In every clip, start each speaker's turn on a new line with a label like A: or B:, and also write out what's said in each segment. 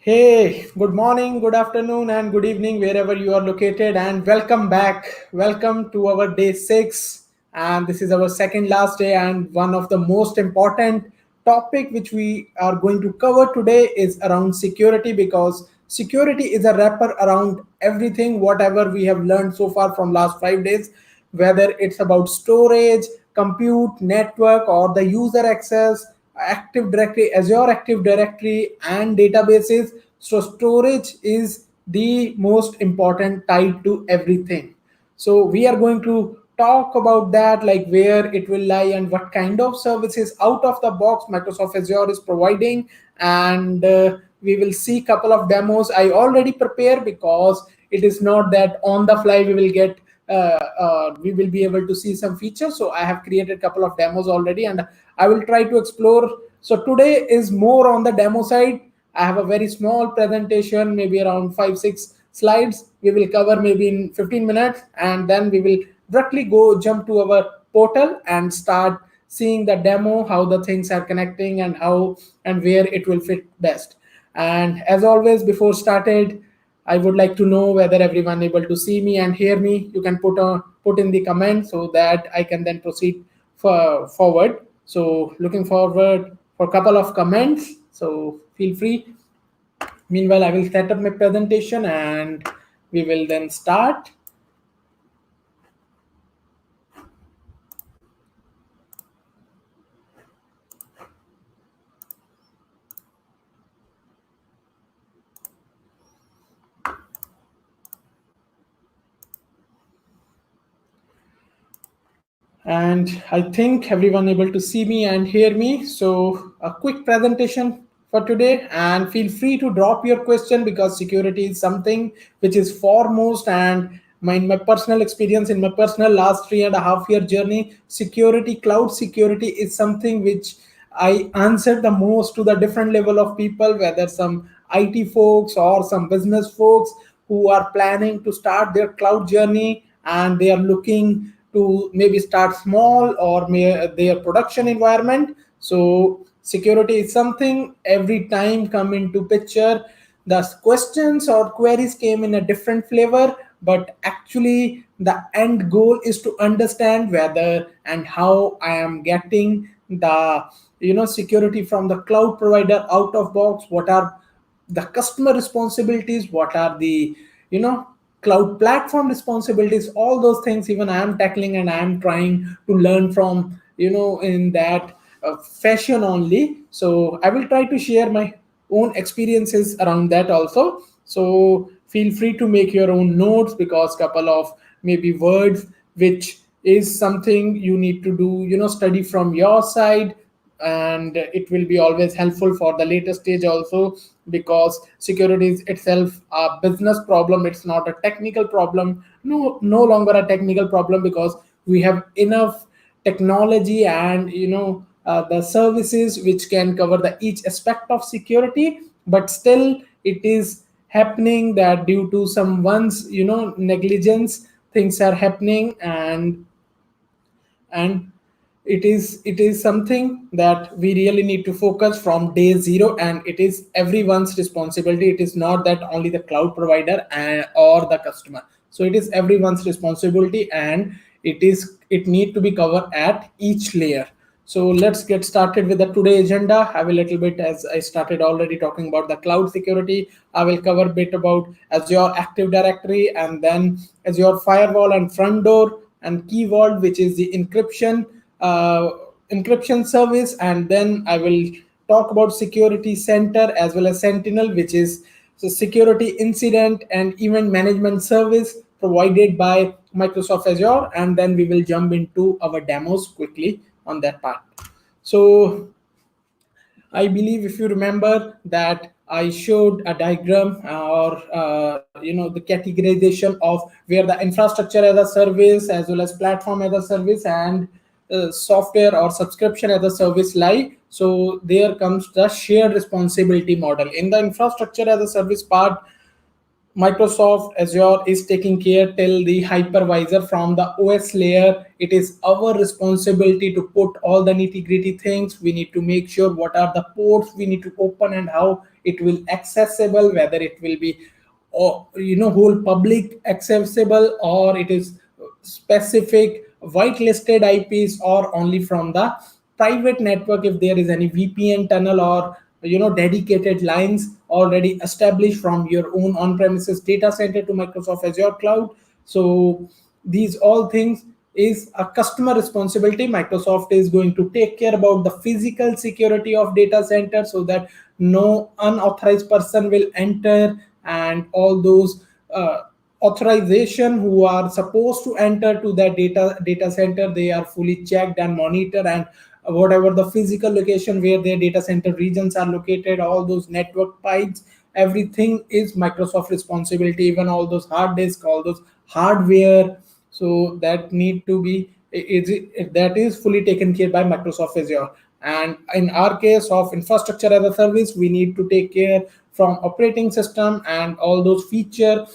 A: Hey, good morning, good afternoon, and good evening, wherever you are located, and welcome back. Welcome to our day six. And this is our second last day, and one of the most important topic which we are going to cover today is around security because security is a wrapper around everything, whatever we have learned so far from last 5 days, whether it's about storage, compute, network, or the user access, Active Directory, Azure Active Directory, and databases. So storage is the most important tied to everything. So we are going to talk about that, like where it will lie and what kind of services out of the box Microsoft Azure is providing, and we will see couple of demos. I already prepare because it is not that on the fly we will be able to see some features. So I have created a couple of demos already, and I will try to explore. So today is more on the demo side. I have a very small presentation, maybe around 5 6 slides. We will cover maybe in 15 minutes, and then we will directly go jump to our portal and start seeing the demo, how the things are connecting, and how and where it will fit best. And as always, before started, I would like to know whether everyone able to see me and hear me. You can put in the comment so that I can then proceed forward. So looking forward for a couple of comments. So feel free. Meanwhile, I will set up my presentation and we will then start. And I think everyone able to see me and hear me. So a quick presentation for today, and feel free to drop your question because security is something which is foremost. And in my personal experience, in my personal last 3.5 year journey, security, cloud security is something which I answered the most to the different level of people, whether some IT folks or some business folks who are planning to start their cloud journey, and they are looking to maybe start small or their production environment. So security is something every time come into picture. The questions or queries came in a different flavor, but actually the end goal is to understand whether and how I am getting the security from the cloud provider out of box. What are the customer responsibilities? What are the you know cloud platform responsibilities? All those things even I am tackling, and I am trying to learn from in that fashion only. So I will try to share my own experiences around that also. So feel free to make your own notes because couple of maybe words which is something you need to do study from your side, and it will be always helpful for the later stage also, because security is itself a business problem. It's not a technical problem, no longer a technical problem, because we have enough technology and the services which can cover the each aspect of security. But still it is happening that due to someone's negligence, things are happening. And it is something that we really need to focus from day zero, and it is everyone's responsibility. It is not that only the cloud provider or the customer. So it is everyone's responsibility, and it need to be covered at each layer. So let's get started with the today agenda. I will little bit, as I started already talking about the cloud security, I will cover a bit about Azure Active Directory, and then Azure Firewall and Front Door, and Key Vault, which is the uh, encryption service. And then I will talk about Security Center as well as Sentinel, which is the security incident and event management service provided by Microsoft Azure. And then we will jump into our demos quickly on that part. So I believe if you remember that I showed a diagram or the categorization of where the infrastructure as a service as well as platform as a service and software or subscription as a service lie. So there comes the shared responsibility model in the infrastructure as a service part. Microsoft Azure is taking care till the hypervisor from the OS layer. It is our responsibility to put all the nitty gritty things. We need to make sure what are the ports we need to open and how it will accessible, whether it will be, or whole public accessible, or it is specific whitelisted IPs, or only from the private network if there is any VPN tunnel or dedicated lines already established from your own on-premises data center to Microsoft Azure cloud. So these all things is a customer responsibility. Microsoft is going to take care about the physical security of data center so that no unauthorized person will enter, and all those authorization who are supposed to enter to that data center, they are fully checked and monitored, and whatever the physical location where their data center regions are located, all those network pipes, everything is Microsoft responsibility, even all those hard disk, all those hardware. So that need to be that is fully taken care by Microsoft Azure. And in our case of infrastructure as a service, we need to take care from operating system and all those feature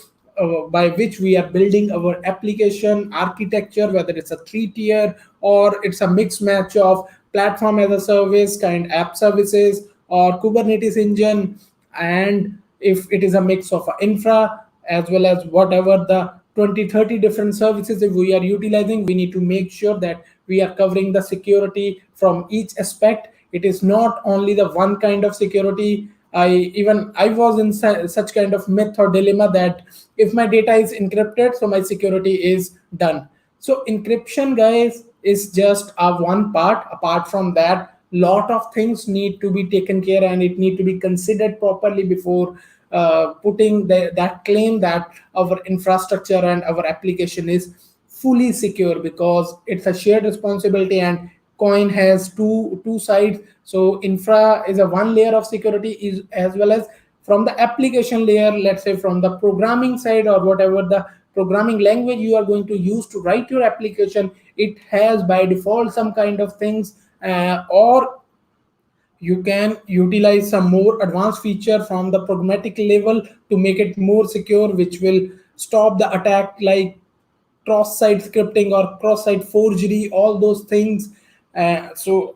A: by which we are building our application architecture, whether it's a 3 tier or it's a mixed match of platform as a service kind app services or Kubernetes engine, and if it is a mix of infra as well as whatever the 20-30 different services if we are utilizing, we need to make sure that we are covering the security from each aspect. It is not only the one kind of security. I was in such kind of myth or dilemma that if my data is encrypted, so my security is done. So encryption, guys, is just a one part. Apart from that, lot of things need to be taken care, and it need to be considered properly before putting that claim that our infrastructure and our application is fully secure, because it's a shared responsibility and coin has two sides. So infra is a one layer of security, is as well as from the application layer, let's say from the programming side or whatever the programming language you are going to use to write your application, it has by default some kind of things, or you can utilize some more advanced feature from the programmatic level to make it more secure, which will stop the attack like cross-site scripting or cross-site forgery, all those things. So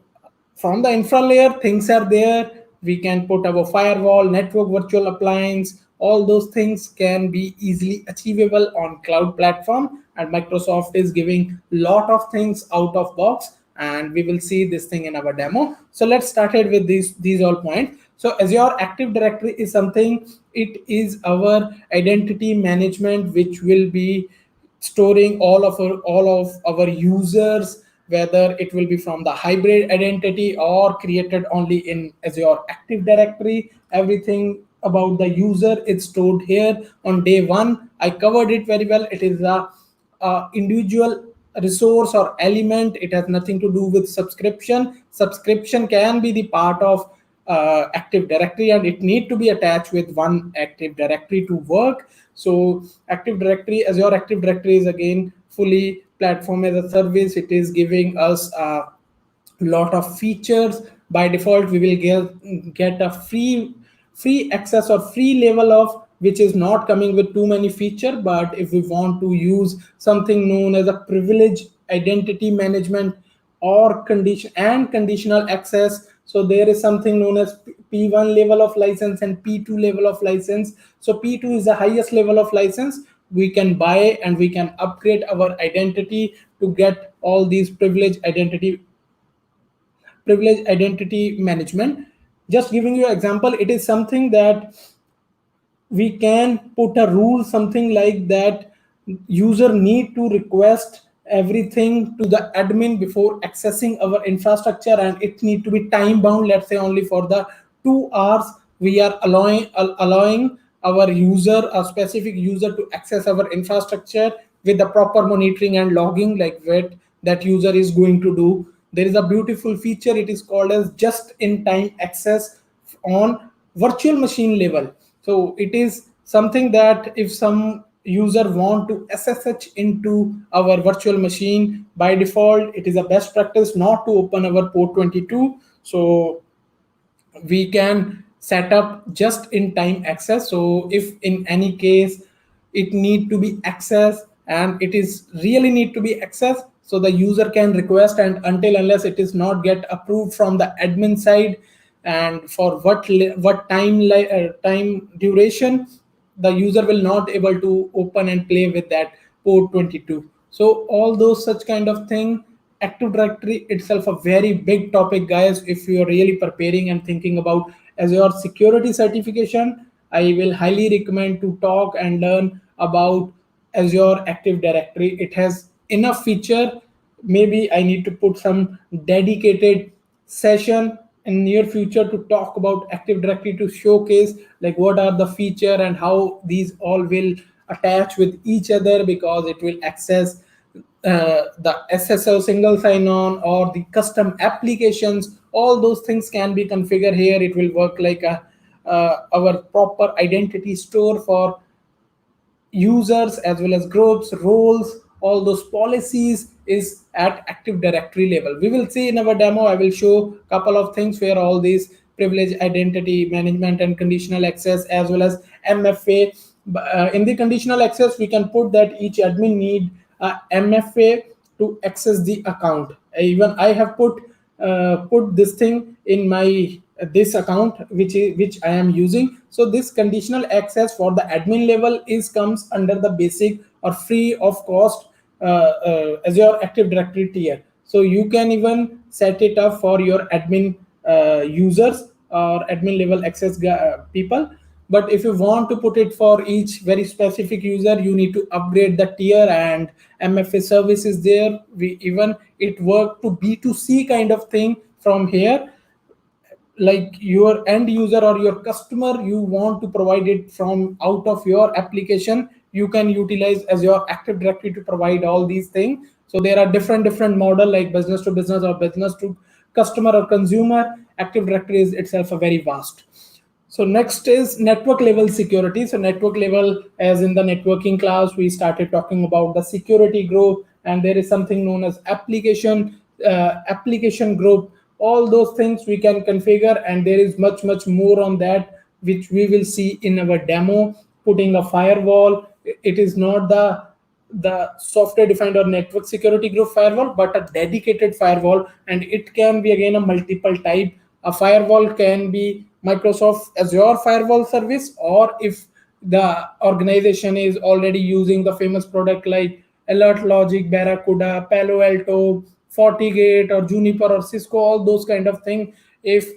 A: from the infra layer, things are there. We can put our firewall, network, virtual appliance, all those things can be easily achievable on cloud platform, and Microsoft is giving lot of things out of box, and we will see this thing in our demo. So let's start it with these all points. So Azure Active Directory is something, it is our identity management which will be storing all of our users, whether it will be from the hybrid identity or created only in Azure Active Directory. Everything about the user is stored here. On day one, I covered it very well. It is a individual resource or element. It has nothing to do with subscription. Subscription can be the part of Active Directory, and it need to be attached with one Active Directory to work. So Active Directory, Azure Active Directory is again fully platform as a service. It is giving us a lot of features. By default, we will get a free access or free level of, which is not coming with too many feature. But if we want to use something known as a privilege identity management or conditional access, so there is something known as P1 level of license and P2 level of license. So P2 is the highest level of license we can buy, and we can upgrade our identity to get all these privilege identity management. Just giving you an example, it is something that we can put a rule, something like that user need to request everything to the admin before accessing our infrastructure, and it need to be time bound. Let's say only for the 2 hours we are allowing our user, a specific user, to access our infrastructure with the proper monitoring and logging, like what that user is going to do. There is a beautiful feature, it is called as just in time access on virtual machine level. So it is something that if some user want to SSH into our virtual machine, by default it is a best practice not to open our port 22. So we can set up just in time access. So if in any case it need to be accessed and it is really need to be accessed, so the user can request, and until unless it is not get approved from the admin side, and for what time duration, the user will not able to open and play with that port 22. So all those such kind of thing. Active Directory itself a very big topic, guys. If you are really preparing and thinking about Azure security certification, I will highly recommend to talk and learn about Azure Active Directory. It has enough feature. Maybe I need to put some dedicated session in near future to talk about Active Directory, to showcase like what are the feature and how these all will attach with each other, because it will access the SSO single sign-on or the custom applications. All those things can be configured here. It will work like a our proper identity store for users as well as groups, roles, all those policies is at Active Directory level. We will see in our demo. I will show a couple of things where all these privilege identity management and conditional access as well as MFA. In the conditional access, we can put that each admin need a MFA to access the account. Even I have put this thing in my this account which I am using. So this conditional access for the admin level is comes under the basic or free of cost Azure Active Directory tier. So you can even set it up for your admin users or admin level access people. But if you want to put it for each very specific user, you need to upgrade the tier, and MFA service is there. We even it work to B2C kind of thing from here, like your end user or your customer, you want to provide it from out of your application, you can utilize as your Active Directory to provide all these things. So there are different model, like business to business or business to customer or consumer. Active Directory is itself a very vast. So next is network level security. So network level, as in the networking class, we started talking about the security group, and there is something known as application group. All those things we can configure, and there is much more on that, which we will see in our demo. Putting a firewall, it is not the software defined or network security group firewall, but a dedicated firewall, and it can be again a multiple type. A firewall can be Microsoft Azure firewall service, or if the organization is already using the famous product like Alert Logic, Barracuda, Palo Alto, FortiGate, or Juniper or Cisco, all those kind of thing. If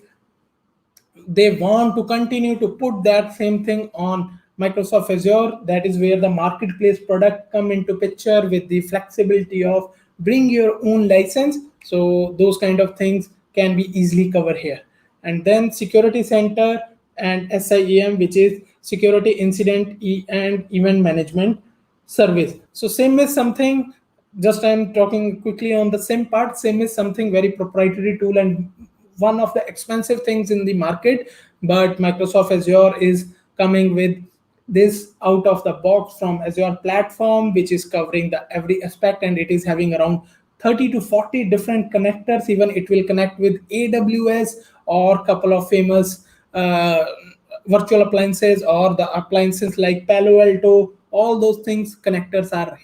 A: they want to continue to put that same thing on Microsoft Azure, that is where the marketplace product come into picture with the flexibility of bring your own license. So those kind of things can be easily covered here. And then Security Center and SIEM, which is Security Incident and Event Management Service. So SIEM is something, just I'm talking quickly on the SIEM part. SIEM is something very proprietary tool and one of the expensive things in the market, but Microsoft Azure is coming with this out of the box from Azure platform, which is covering the every aspect, and it is having around 30 to 40 different connectors. Even it will connect with AWS or couple of famous virtual appliances, or the appliances like Palo Alto. All those things connectors are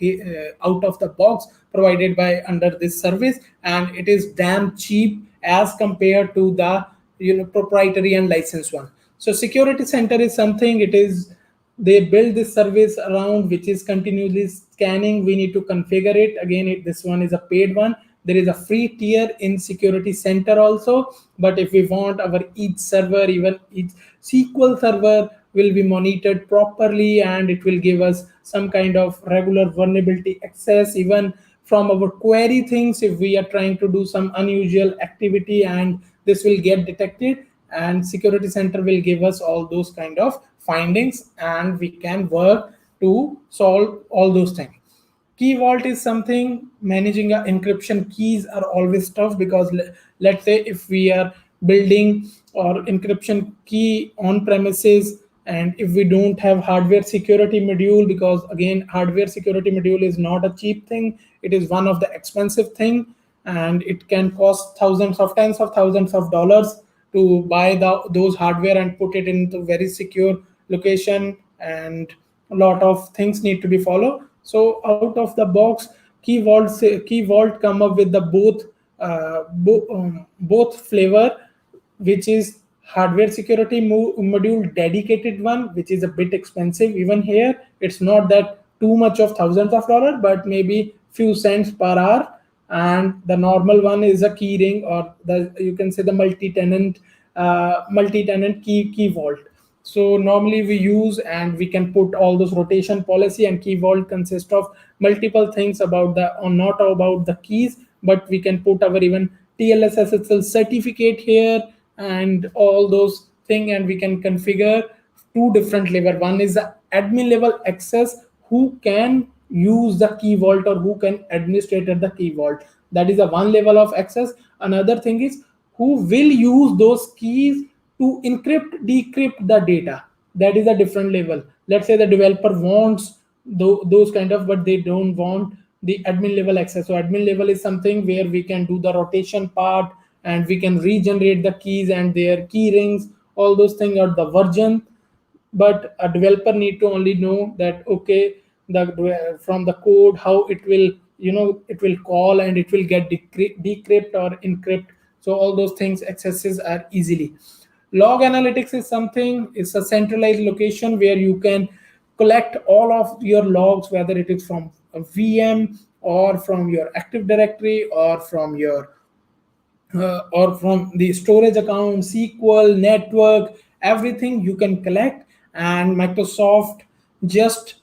A: out of the box provided by under this service, and it is damn cheap as compared to the proprietary and licensed one. So Security Center is something, it is they build this service around which is continuously scanning. We need to configure it again. This one is a paid one. There is a free tier in Security Center also, but if we want our each server, even each SQL server will be monitored properly, and it will give us some kind of regular vulnerability access even from our query things. If we are trying to do some unusual activity, and this will get detected, and Security Center will give us all those kind of findings, and we can work to solve all those things. Key vault is something, managing our encryption keys are always tough, because let's say if we are building or encryption key on premises, and if we don't have hardware security module, because again hardware security module is not a cheap thing, it is one of the expensive thing, and it can cost thousands of tens of thousands of dollars to buy those hardware and put it into very secure location, and a lot of things need to be followed. So out of the box, key vault come up with the both flavor, which is hardware security module dedicated one, which is a bit expensive. Even here it's not that too much of thousands of dollars, but maybe few cents per hour. And the normal one is a key ring, or the, you can say, the multi-tenant key vault. So normally we use, and we can put all those rotation policy, and key vault consists of multiple things about the, or not about the keys, but we can put our even TLS SSL certificate here and all those thing, and we can configure two different level. One is the admin level access, who can use the key vault or who can administrate the key vault. That is a one level of access. Another thing is who will use those keys to encrypt, decrypt the data. That is a different level. Let's say the developer wants those kind of, but they don't want the admin level access. So admin level is something where we can do the rotation part, and we can regenerate the keys and their key rings, all those things, or the version. But a developer need to only know that, okay, the from the code how it will, it will call and it will get decrypt or encrypt. So all those things accesses are easily. Log analytics is something, it's a centralized location where you can collect all of your logs, whether it is from a VM or from your active directory or from the storage account, SQL, network, everything you can collect. And Microsoft just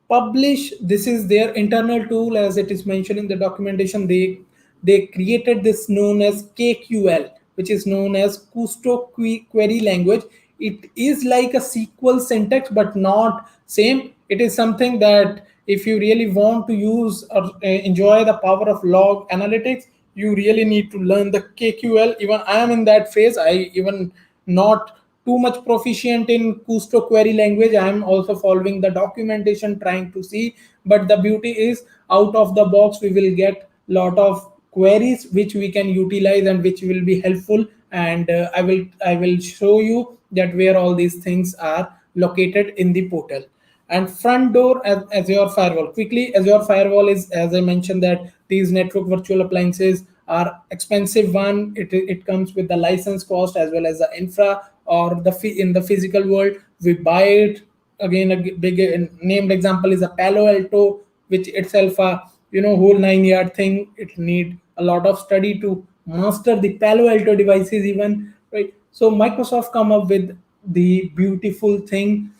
A: publish, this is their internal tool, as it is mentioned in the documentation. They created this known as KQL, which is known as Custo Query Language. It is like a SQL syntax, but not same. It is something that if you really want to use or enjoy the power of log analytics, you really need to learn the KQL. Even I am in that phase. I even not too much proficient in Custo query language. I am also following the documentation, trying to see. But the beauty is, out of the box, we will get lot of queries which we can utilize and which will be helpful. And I will show you that where all these things are located in the portal. And front door as Azure Firewall. Quickly, Azure Firewall is, as I mentioned, that these network virtual appliances are expensive one. It comes with the license cost as well as the infra, or the in the physical world we buy it. Again, a big named example is a Palo Alto, which itself a whole 9 yard thing. It need a lot of study to master the Palo Alto devices even, right? So Microsoft come up with the beautiful thing,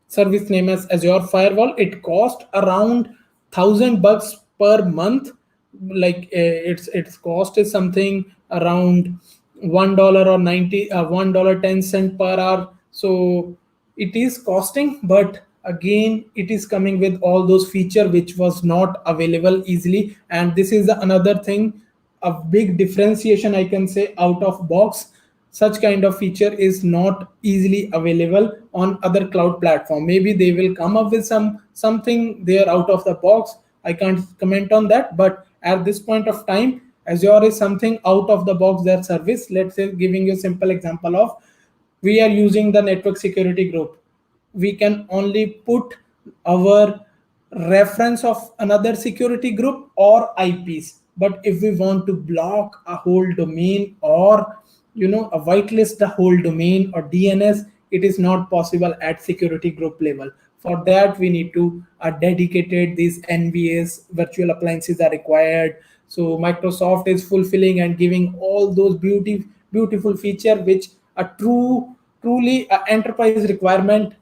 A: service name as Azure Firewall. It cost around $1,000 per month. Like its cost is something around $1 or 90 $1.10 per hour. So it is costing, but again it is coming with all those feature which was not available easily. And this is another thing, a big differentiation I can say. Out of box, such kind of feature is not easily available on other cloud platform. Maybe they will come up with something there out of the box. I can't comment on that, but at this point of time, Azure is something out of the box, their service. Let's say, giving you a simple example of, we are using the network security group. We can only put our reference of another security group or IPs. But if we want to block a whole domain, or a whitelist the whole domain or DNS, it is not possible at security group level. For that, we need to dedicated these NVAs, virtual appliances are required. So Microsoft is fulfilling and giving all those beautiful feature which a truly a enterprise requirement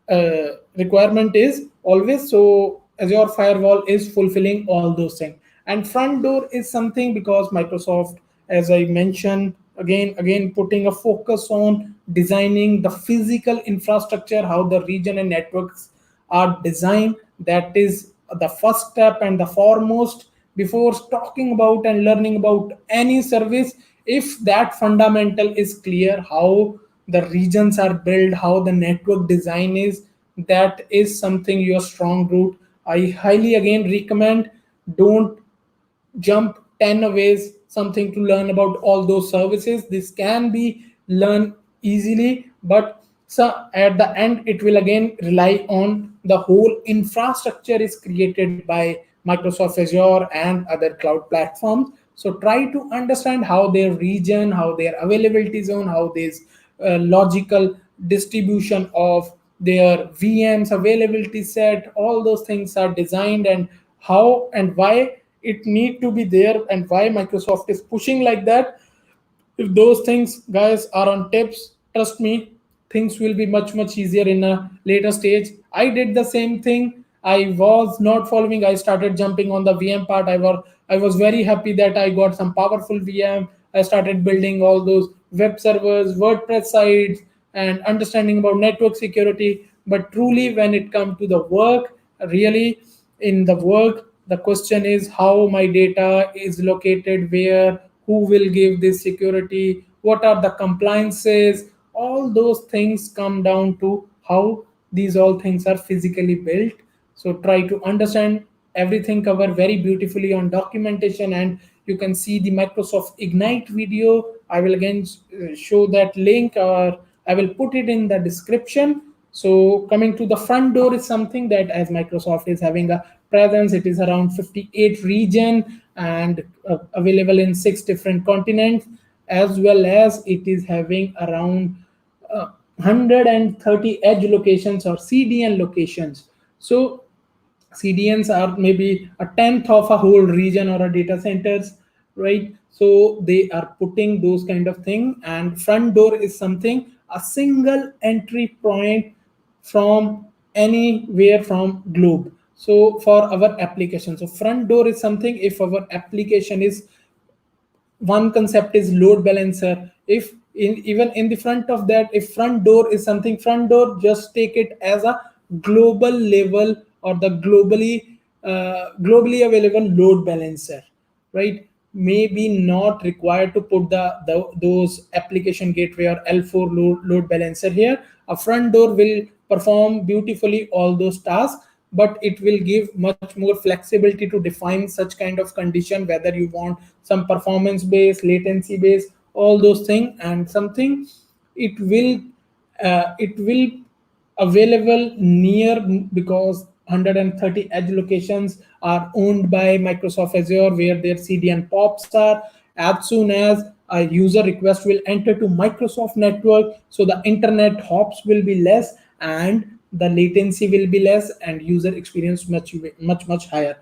A: is always. So Azure Firewall is fulfilling all those things. And front door is something because Microsoft, as I mentioned, again putting a focus on designing the physical infrastructure, how the region and networks are designed. That is the first step and the foremost before talking about and learning about any service. If that fundamental is clear, how the regions are built, how the network design is, that is something your strong root. I highly again recommend, don't jump 10 ways something to learn about all those services. This can be learn easily, but so at the end it will again rely on the whole infrastructure is created by Microsoft Azure and other cloud platforms. So try to understand how their region, how their availability zone, how this logical distribution of their VMs availability set, all those things are designed, and how and why it need to be there, and why Microsoft is pushing like that. If those things guys are on tips, trust me, things will be much easier in a later stage. I did the same thing. I was not following, I started jumping on the VM part. I was very happy that I got some powerful VM. I started building all those web servers, WordPress sites, and understanding about network security. But truly when it comes to the work, really in the work, the question is how my data is located where, who will give this security, what are the compliances. All those things come down to how these all things are physically built. So try to understand everything, cover very beautifully on documentation, and you can see the Microsoft Ignite video. I will again show that link, or I will put it in the description. So coming to the front door is something that, as Microsoft is having a presence, it is around 58 region, and available in 6 different continents, as well as it is having around 130 edge locations or CDN locations. So CDNs are maybe a tenth of a whole region or a data centers, right? So they are putting those kind of thing. And front door is something, a single entry point from anywhere from globe. So for our application, so front door is something, if our application is, one concept is load balancer. If in even in the front of that, if front door is something, front door just take it as a global level, or the globally available load balancer, right? Maybe not required to put those application gateway or L4 load balancer here. A front door will perform beautifully all those tasks, but it will give much more flexibility to define such kind of condition, whether you want some performance based, latency based, all those things. And something, it will available near, because 130 edge locations are owned by Microsoft Azure, where their CDN pops are. As soon as a user request will enter to Microsoft network, so the internet hops will be less, and the latency will be less, and user experience much higher.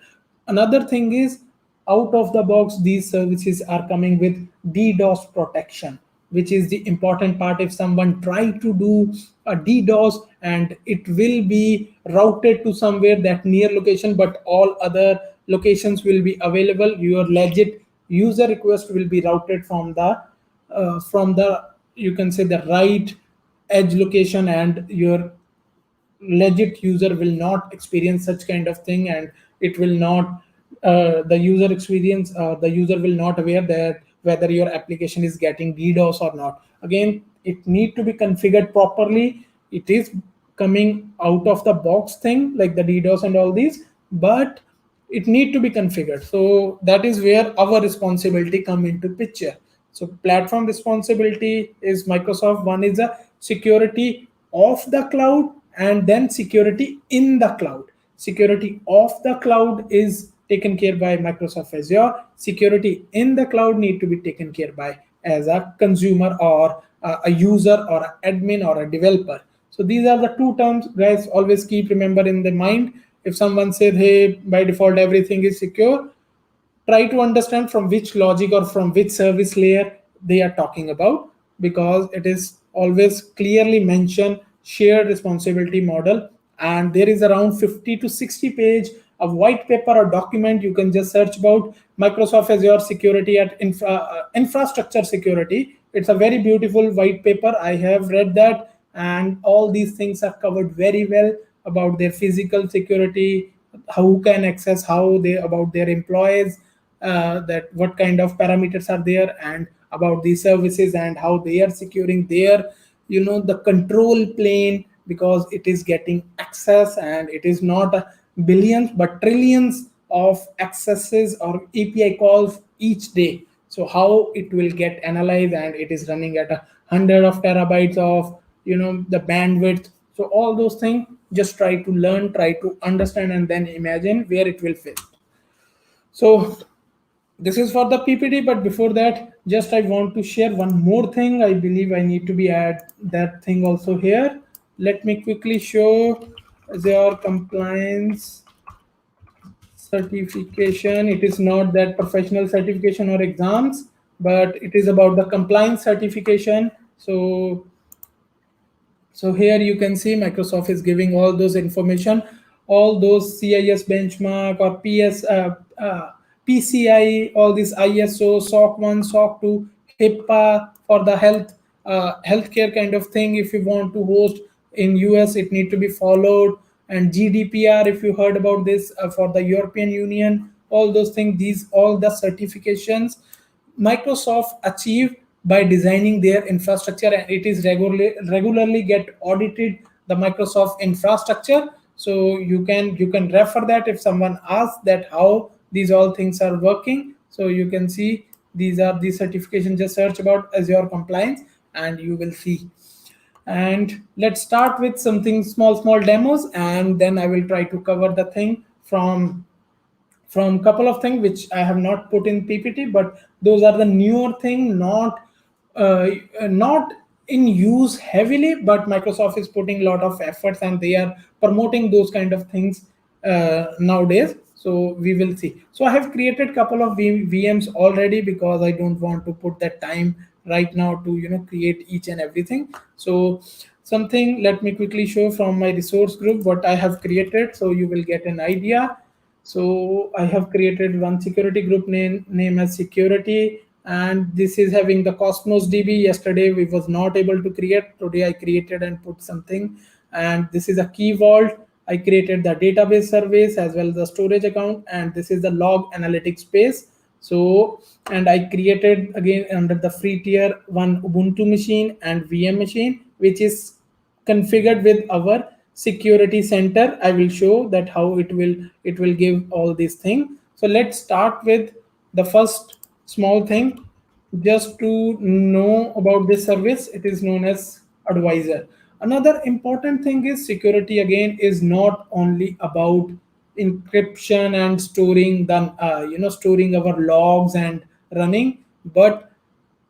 A: Another thing is, out of the box these services are coming with DDoS protection, which is the important part. If someone try to do a DDoS, and it will be routed to somewhere that near location, but all other locations will be available, your legit user request will be routed from the you can say the right edge location, and your legit user will not experience such kind of thing. And it will not the user will not aware that whether your application is getting DDoS or not. Again, it need to be configured properly. It is coming out of the box thing like the DDoS and all these, but it need to be configured. So that is where our responsibility come into picture. So platform responsibility is Microsoft. One is a security of the cloud, and then security in the cloud. Security of the cloud is taken care by Microsoft Azure. Security in the cloud need to be taken care by as a consumer, or a user, or an admin, or a developer. So these are the two terms, guys. Always keep remember in the mind. If someone said, hey, by default everything is secure, try to understand from which logic or from which service layer they are talking about, because it is always clearly mentioned shared responsibility model. And there is around 50 to 60 page of white paper or document. You can just search about Microsoft Azure security at infrastructure security. It's a very beautiful white paper. I have read that, and all these things are covered very well about their physical security, who can access, how they about their employees, that what kind of parameters are there, and about these services, and how they are securing their, the control plane, because it is getting access, and it is not billions but trillions of accesses or API calls each day. So how it will get analyzed, and it is running at a hundred of terabytes of the bandwidth. So all those things, just try to learn, try to understand, and then imagine where it will fit. So this is for the PPT, but before that, just I want to share one more thing. I believe I need to be add that thing also here. Let me quickly show your compliance certification. It is not that professional certification or exams, but it is about the compliance certification. So here you can see Microsoft is giving all those information, all those CIS benchmark or PCI, all these ISO, SOC 1, SOC 2, HIPAA for the healthcare kind of thing. If you want to host in US, it need to be followed. And GDPR, if you heard about this, for the European Union, all those things, these all the certifications Microsoft achieve by designing their infrastructure, and it is regularly get audited, the Microsoft infrastructure. So you can refer that if someone asks that how these all things are working. So you can see these are the certifications. Just search about Azure compliance and you will see. And let's start with something small demos, and then I will try to cover the thing from couple of things which I have not put in PPT, but those are the newer thing, uh, not in use heavily, but Microsoft is putting a lot of efforts and they are promoting those kind of things nowadays. So we will see. So I have created couple of VMs already because I don't want to put that time right now to create each and everything. So something, let me quickly show from my resource group what I have created so you will get an idea. So I have created one security group name as security, and this is having the Cosmos DB. Yesterday we was not able to create. Today I created and put something, and this is a key vault. I created the database service as well as the storage account, and this is the log analytics space. So, and I created again under the free tier one Ubuntu machine and VM machine, which is configured with our security center. I will show that how it will give all these things. So let's start with the first small thing. Just to know about this service, it is known as advisor. Another important thing is security again is not only about encryption and storing the storing our logs and running, but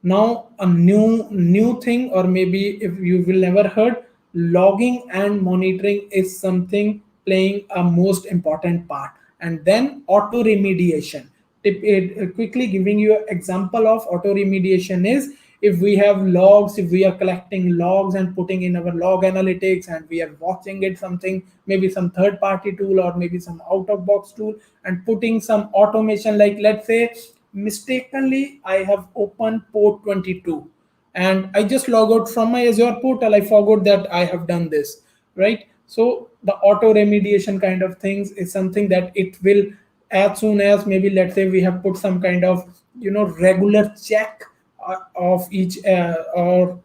A: now a new thing, or maybe if you will never heard, logging and monitoring is something playing a most important part. And then auto remediation. Quickly giving you an example of auto remediation is, if we have logs, if we are collecting logs and putting in our log analytics, and we are watching it something, maybe some third party tool or maybe some out of box tool, and putting some automation, like let's say mistakenly I have opened port 22 and I just log out from my Azure portal. I forgot that I have done this, right? So the auto remediation kind of things is something that it will, as soon as maybe let's say we have put some kind of regular check of each or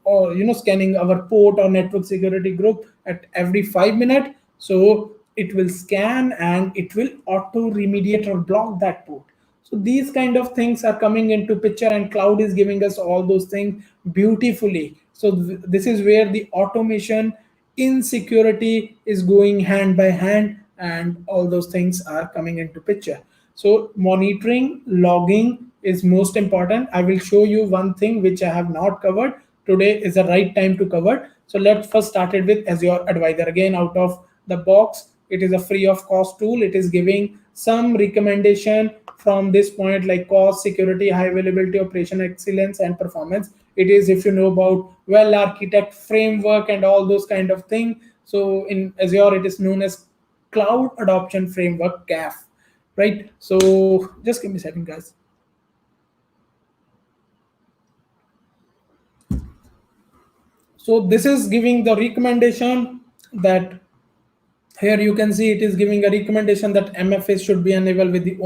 A: scanning our port or network security group at every 5 minutes. So it will scan and it will auto remediate or block that port. So these kind of things are coming into picture, and cloud is giving us all those things beautifully. So this is where the automation in security is going hand by hand, and all those things are coming into picture. So monitoring, logging is most important. I will show you one thing which I have not covered. Today is the right time to cover. So let's first start it with Azure Advisor. Again, out of the box, it is a free of cost tool. It is giving some recommendation from this point, like cost, security, high availability, operation excellence, and performance. It is, if you know about well architect framework and all those kind of thing. So in Azure it is known as cloud adoption framework, CAF, right? So just give me a second, guys. So this is giving the recommendation that, here you can see it is giving a recommendation that MFA should be enabled with the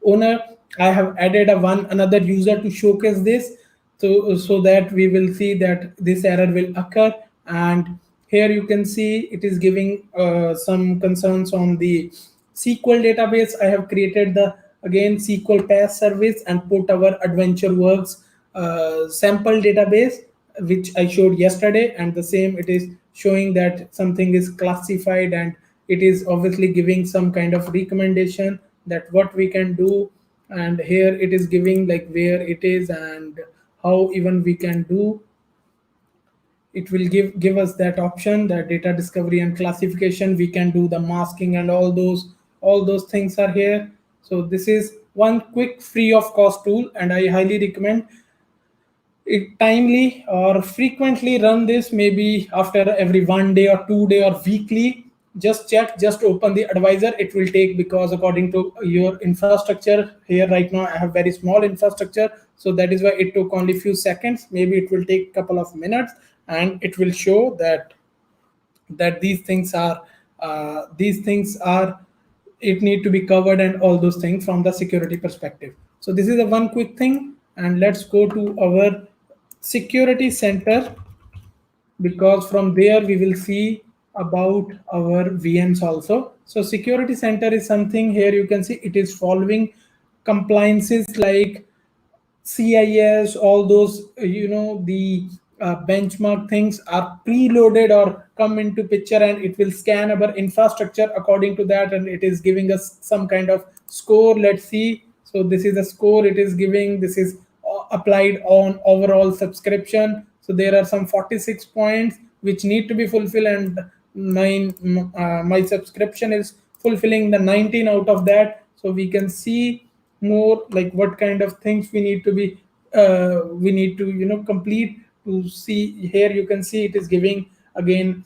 A: owner. I have added a one another user to showcase this, so that we will see that this error will occur. And here you can see it is giving some concerns on the SQL database. I have created the again SQL pass service and put our AdventureWorks sample database which I showed yesterday, and the same it is showing that something is classified, and it is obviously giving some kind of recommendation that what we can do. And here it is giving like where it is and how even we can do. It will give us that option, that data discovery and classification. We can do the masking and all those things are here. So this is one quick free of cost tool, and I highly recommend it. Timely or frequently run this, maybe after every 1 day or 2 day or weekly. Just check, just open the advisor. It will take, because according to your infrastructure, here right now I have very small infrastructure, so that is why it took only few seconds. Maybe it will take couple of minutes, and it will show that these things are it need to be covered, and all those things from the security perspective. So this is a one quick thing, and let's go to our security center, because from there we will see about our VMs also. So security center is something, here you can see it is following compliances like CIS, all those, the benchmark things are preloaded or come into picture, and it will scan our infrastructure according to that, and it is giving us some kind of score. Let's see. So this is a score it is giving. This is applied on overall subscription. So there are some 46 points which need to be fulfilled, and my subscription is fulfilling the 19 out of that. So we can see more like what kind of things we need to complete to see. Here you can see it is giving again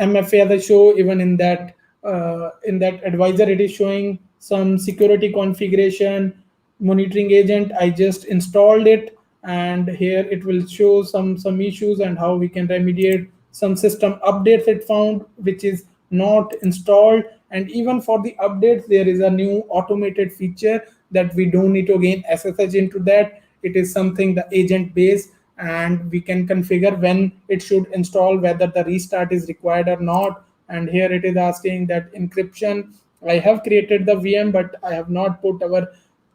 A: MFA as I show. Even in that advisor it is showing some security configuration monitoring agent. I just installed it, and here it will show some issues and how we can remediate some system updates it found which is not installed. And even for the updates, there is a new automated feature that we don't need to again SSH into that. It is something the agent based, and we can configure when it should install, whether the restart is required or not. And here it is asking that encryption. I have created the VM, but I have not put our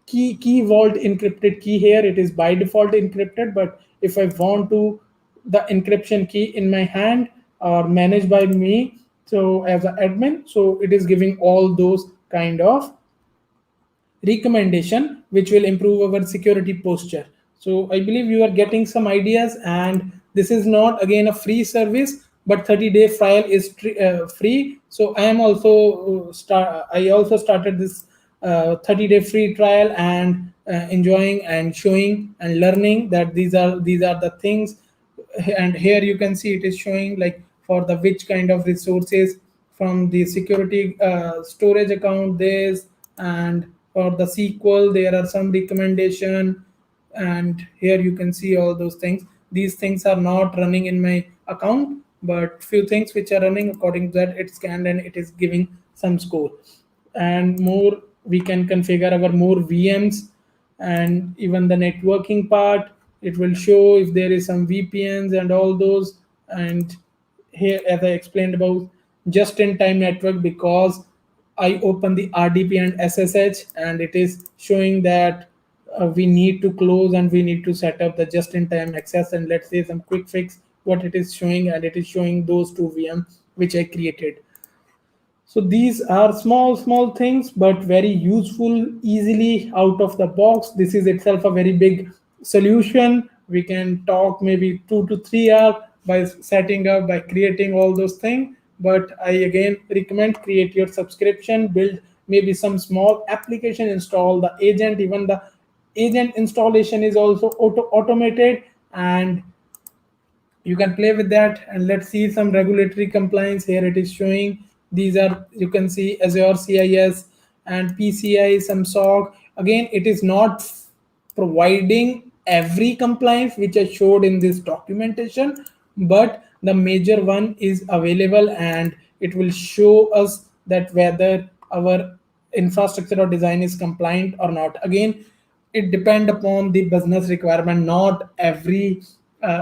A: key vault encrypted key here. It is by default encrypted, but if I want to the encryption key in my hand or managed by me, so as an admin, so it is giving all those kind of recommendation which will improve our security posture. So I believe you are getting some ideas, and this is not again a free service, but 30-day trial is free. So I am also I also started this 30-day free trial, and enjoying and showing and learning that these are the things. And here you can see it is showing like for the which kind of resources from the security storage account this, and for the SQL there are some recommendation. And here you can see all those things. These things are not running in my account, but few things which are running according to that, it scanned and it is giving some score. And more we can configure our more VMs, and even the networking part it will show if there is some VPNs and all those. And here as I explained about just in time network, because I open the RDP and SSH, and it is showing that we need to close and we need to set up the just in time access, and let's say some quick fix what it is showing, and it is showing those two VM which I created. So these are small things, but very useful, easily out of the box. This is itself a very big solution. We can talk maybe 2 to 3 hours by setting up, by creating all those things. But I again recommend create your subscription, build maybe some small application, install the agent. Even the agent installation is also automated, and you can play with that. And let's see some regulatory compliance. Here it is showing these are, you can see Azure CIS and PCI, some SOC. Again, it is not providing every compliance which I showed in this documentation, but the major one is available, and it will show us that whether our infrastructure or design is compliant or not. Again, it depend upon the business requirement. Not every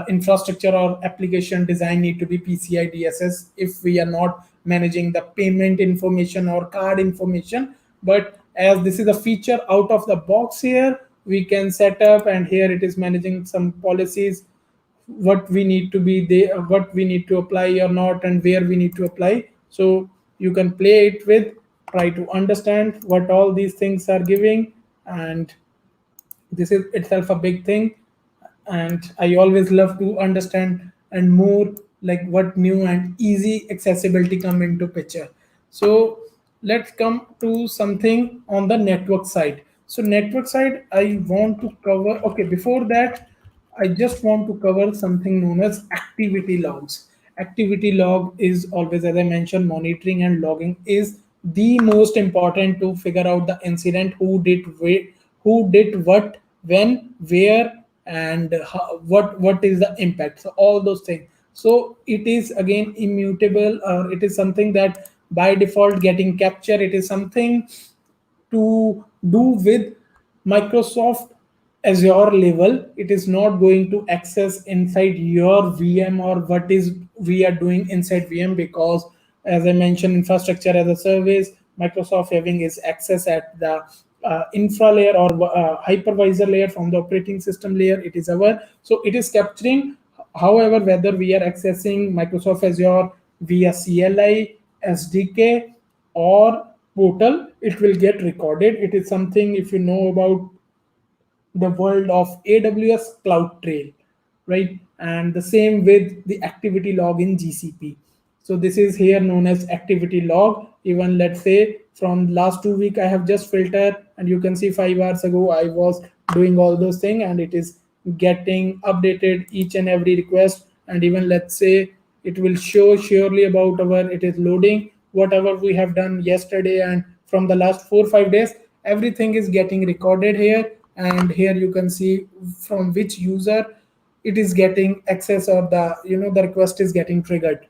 A: infrastructure or application design need to be PCI DSS if we are not managing the payment information or card information. But as this is a feature out of the box, here we can set up, and here it is managing some policies what we need to be there, what we need to apply or not, and where we need to apply. So you can play it with, try to understand what all these things are giving, and this is itself a big thing. And I always love to understand and more like what new and easy accessibility come into picture. So let's come to something on the network side. So network side I want to cover, okay, before that I just want to cover something known as activity logs. Activity log is always, as I mentioned, monitoring and logging is the most important to figure out the incident, who did what, when, where, and how, what is the impact. So all those things. So it is again immutable, or it is something that by default getting captured. It is something to do with Microsoft Azure level. It is not going to access inside your VM or what is we are doing inside VM, because as I mentioned, infrastructure as a service, Microsoft having its access at the infra layer or hypervisor layer from the operating system layer. It is our, so it is capturing. However, whether we are accessing Microsoft Azure via CLI, SDK, or portal, it will get recorded. It is something, if you know about the world of AWS Cloud Trail, right? And the same with the activity log in GCP. So this is here known as activity log. Even let's say from last 2 week, I have just filtered, and you can see 5 hours ago I was doing all those things, and it is getting updated each and every request. And even let's say it will show surely about our, it is loading whatever we have done yesterday and from the last 4 5 days. Everything is getting recorded here, and here you can see from which user it is getting access, or the, the request is getting triggered.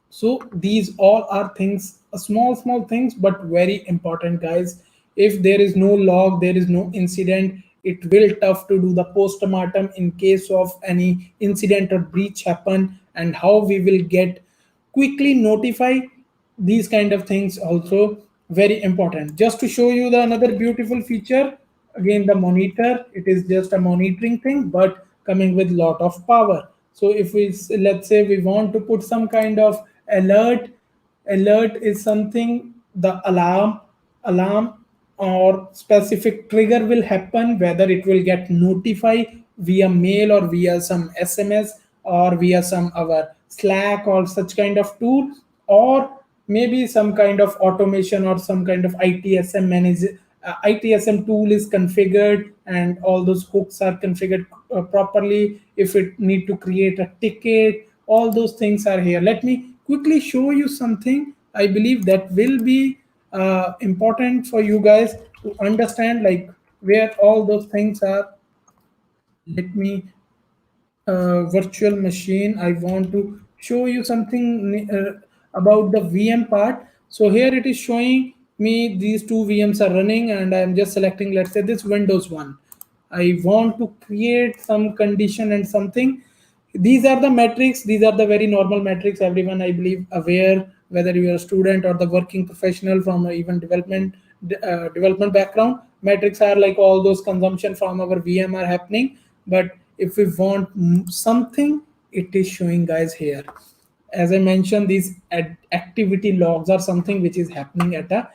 A: So these all are things, small things, but very important, guys. If there is no log, there is no incident, it will tough to do the postmortem in case of any incident or breach happen, and how we will get quickly notify these kind of things also very important. Just to show you the another beautiful feature, again the monitor, it is just a monitoring thing but coming with lot of power. So if we let's say we want to put some kind of alert. Alert is something, the alarm or specific trigger will happen, whether it will get notified via mail or via some SMS or via some our Slack or such kind of tool, or maybe some kind of automation or some kind of ITSM manage, ITSM tool is configured and all those hooks are configured properly. If it need to create a ticket, all those things are here. Let me quickly show you something. I believe that will be important for you guys to understand, like where all those things are. Let me virtual machine. I want to show you something about the VM part. So here it is showing me these two VMs are running, and I'm just selecting, let's say, this Windows one. I want to create some condition and something. These are the metrics. These are the very normal metrics. Everyone, I believe, aware, whether you are a student or the working professional from even development background. Metrics are like all those consumption from our VM are happening. But if we want something, it is showing guys here. As I mentioned, these activity logs are something which is happening at a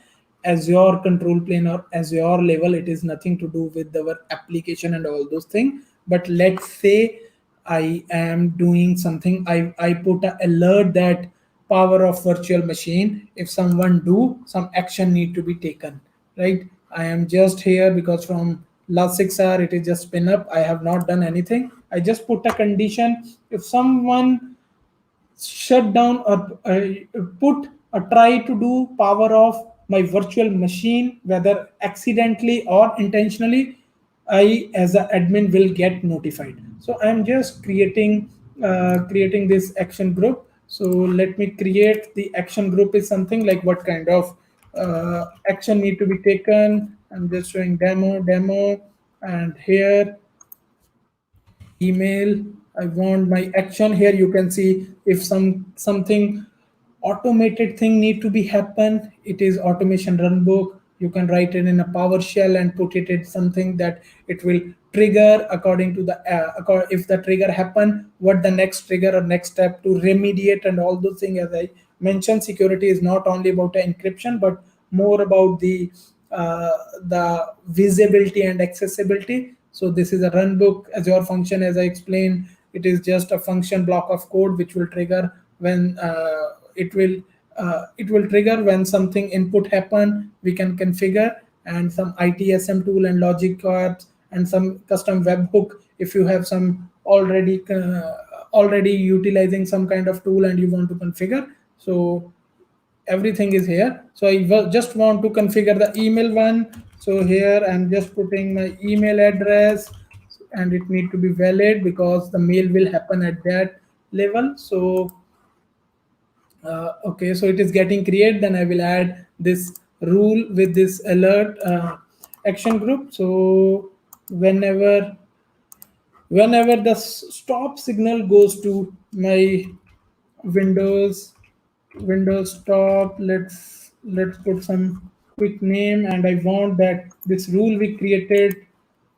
A: Azure control plane or Azure level. It is nothing to do with our application and all those things. But let's say I am doing something. I put an alert that power of virtual machine. If someone do some action need to be taken, right? I am just here because from last 6 hours it is just spin up. I have not done anything. I just put a condition. If someone shut down or put or try to do power off my virtual machine, whether accidentally or intentionally, I as an admin will get notified. So I'm just creating this action group. So let me create the action group is something like what kind of action need to be taken. I'm just showing demo, and here email. I want my action. Here you can see if something automated thing need to be happen, it is automation runbook. You can write it in a PowerShell and put it in something that it will trigger according to the if the trigger happen, what the next trigger or next step to remediate and all those things. As I mentioned, security is not only about the encryption but more about uh, the visibility and accessibility. So this is a runbook Azure function. As I explained, it is just a function block of code which will trigger when it will trigger when something input happen. We can configure, and some ITSM tool and logic cards and some custom webhook. If you have some already utilizing some kind of tool and you want to configure, so everything is here. So I just want to configure the email one. So here I'm just putting my email address, and it need to be valid because the mail will happen at that level. So okay, so it is getting created. Then I will add this rule with this alert action group. So whenever the stop signal goes to my windows windows stop, let's put some quick name, and I want that this rule we created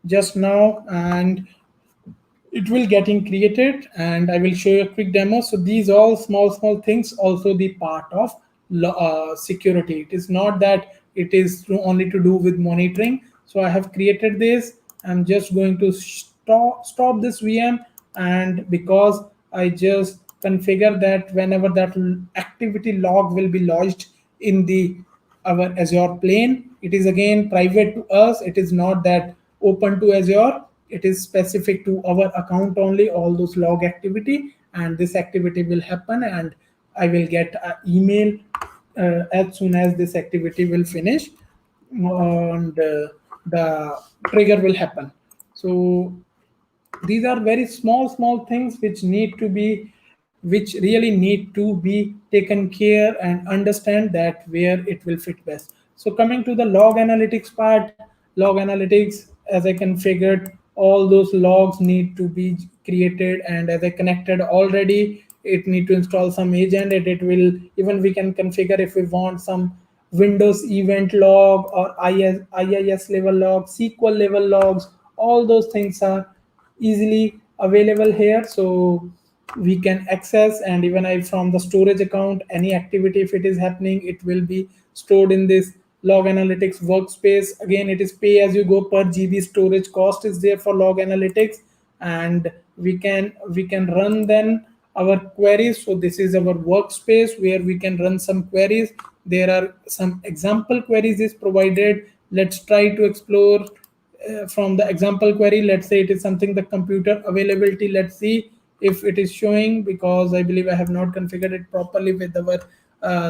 A: just now, and it will getting created, and I will show you a quick demo. So these all small things also the part of security. It is not that it is only to do with monitoring. So I have created this. I'm just going to stop this VM, and because I just configure that whenever that activity log will be lodged in the our Azure plane, it is again private to us. It is not that open to Azure. It is specific to our account only, all those log activity, and this activity will happen, and I will get an email as soon as this activity will finish, and the trigger will happen. So these are very small things which really need to be taken care and understand that where it will fit best. So coming to the log analytics part, log analytics, as I configured, all those logs need to be created, and as I connected already, it need to install some agent, and it will even we can configure if we want some Windows event log or IIS level log, SQL level logs. All those things are easily available here, so we can access. And even I from the storage account, any activity if it is happening, it will be stored in this log analytics workspace. Again, it is pay as you go per GB storage cost is there for log analytics, and we can run then our queries. So this is our workspace where we can run some queries. There are some example queries is provided. Let's try to explore from the example query. Let's say it is something the computer availability. Let's see if it is showing, because I believe I have not configured it properly with our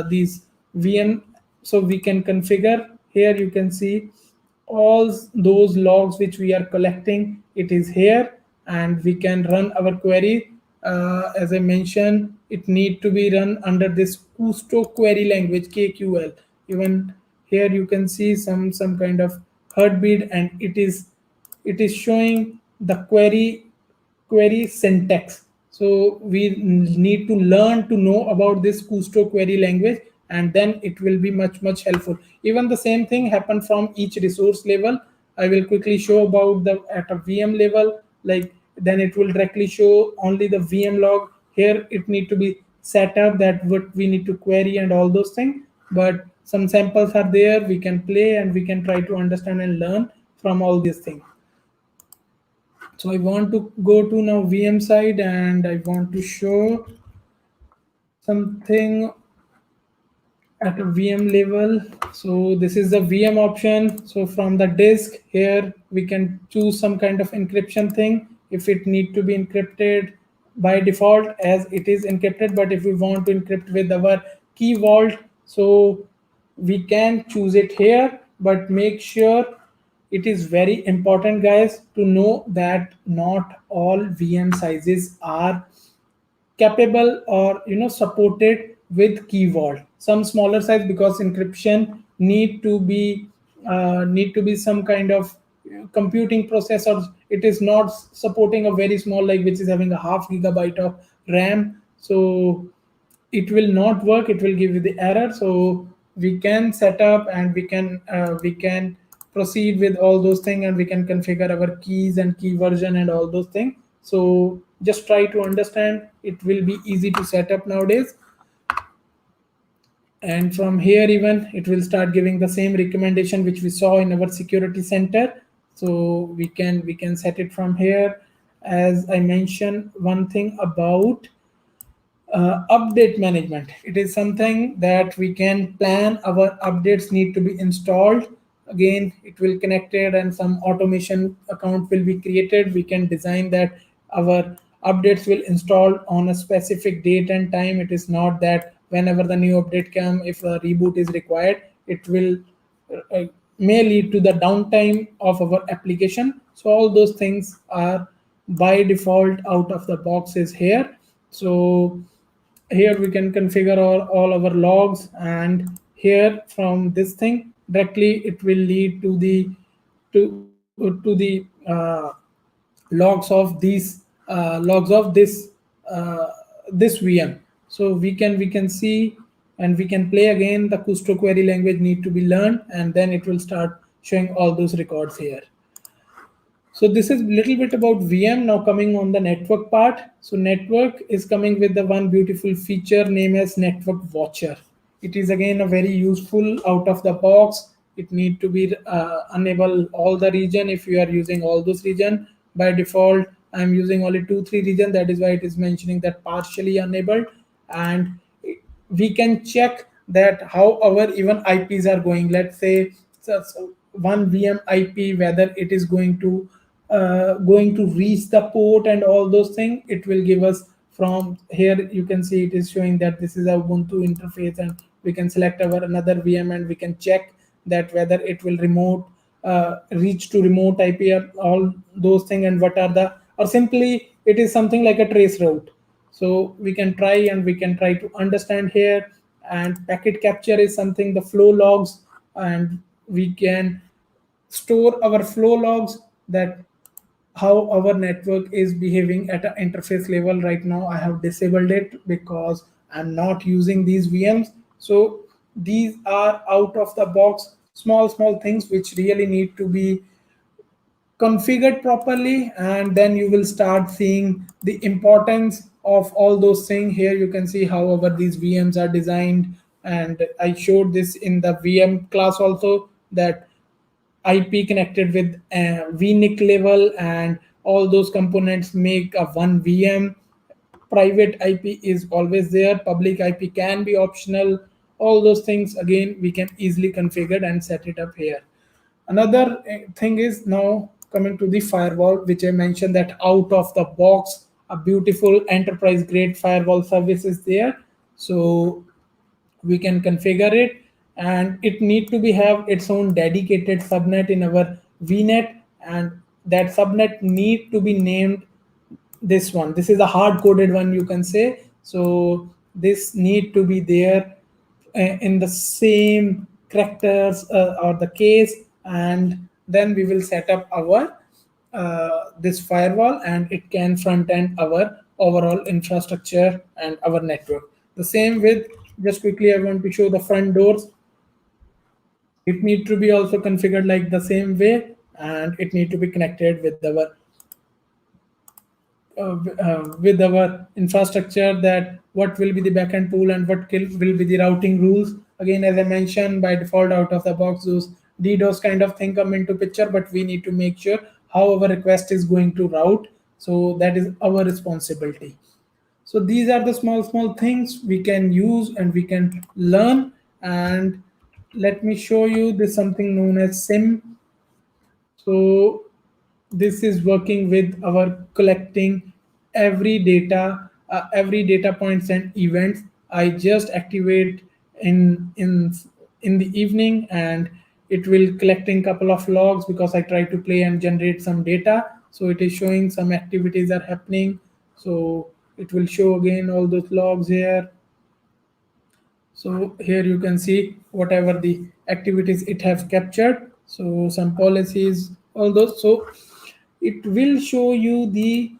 A: these VM. So we can configure. Here you can see all those logs which we are collecting, it is here, and we can run our query. As I mentioned, it need to be run under this Kusto query language, KQL. Even here you can see some kind of heartbeat, and it is showing the query syntax. So we need to learn to know about this Kusto query language, and then it will be much helpful. Even the same thing happen from each resource level. I will quickly show about the at a VM level. Like then it will directly show only the VM log. Here it need to be set up that what we need to query and all those things. But some samples are there. We can play and we can try to understand and learn from all these things. So I want to go to now VM side, and I want to show something at a VM level. So this is the VM option. So from the disk here, we can choose some kind of encryption thing. If it need to be encrypted by default, as it is encrypted, but if we want to encrypt with our key vault, so we can choose it here. But make sure, it is very important guys to know that not all VM sizes are capable or supported with key vault. Some smaller size, because encryption need to be some kind of computing processor. It is not supporting a very small, like which is having a half gigabyte of RAM. So it will not work, it will give you the error. So we can set up, and we can proceed with all those things, and we can configure our keys and key version and all those things. So just try to understand, it will be easy to set up nowadays. And from here even it will start giving the same recommendation which we saw in our security center. So we can set it from here. As I mentioned, one thing about update management, it is something that we can plan our updates need to be installed. Again, it will connected and some automation account will be created. We can design that our updates will install on a specific date and time. It is not that whenever the new update come, if a reboot is required, it will uh, may lead to the downtime of our application. So all those things are by default out of the box is here. So here we can configure all our logs, and here from this thing directly it will lead to the logs of these logs of this VM. So we can see, and we can play again the Custo query language need to be learned, and then it will start showing all those records here. So this is little bit about VM. Now coming on the network part. So network is coming with the one beautiful feature named as Network Watcher. It is again a very useful out of the box. It need to be enable all the region if you are using all those region. By default, I'm using only 2-3 region. That is why it is mentioning that partially enabled, and we can check that how our even IPs are going. Let's say so one VM IP, whether it is going to reach the port and all those things. It will give us from here. You can see it is showing that this is a Ubuntu interface, and we can select our another VM and we can check that whether it will remote reach to remote IP or all those things, and what are the, or simply it is something like a trace route. So we can try, and we can try to understand here. And packet capture is something, the flow logs, and we can store our flow logs, that how our network is behaving at an interface level. Right now I have disabled it because I'm not using these VMs. So these are out of the box small things which really need to be configured properly, and then you will start seeing the importance of all those things. Here you can see however these VMs are designed, and I showed this in the VM class also, that IP connected with VNIC level, and all those components make a one VM. Private IP is always there, public IP can be optional. All those things again we can easily configure and set it up here. Another thing is now coming to the firewall, which I mentioned that out of the box a beautiful enterprise grade firewall service is there. So we can configure it, and it need to be have its own dedicated subnet in our VNet, and that subnet need to be named this one. This is a hard coded one, you can say. So this need to be there in the same characters or the case, and then we will set up our this firewall, and it can front end our overall infrastructure and our network. The same with, just quickly I want to show the front doors. It need to be also configured like the same way, and it need to be connected with our infrastructure, that what will be the backend pool and what will be the routing rules. Again, as I mentioned, by default out of the box those DDoS kind of thing come into picture, but we need to make sure how our request is going to route. So that is our responsibility. So these are the small things we can use and we can learn. And let me show you this something known as Siem. So this is working with our collecting every data points and events. I just activate in the evening, and it will collecting couple of logs because I try to play and generate some data. So it is showing some activities are happening. So it will show again all those logs here. So here you can see whatever the activities it have captured. So some policies, all those. So it will show you the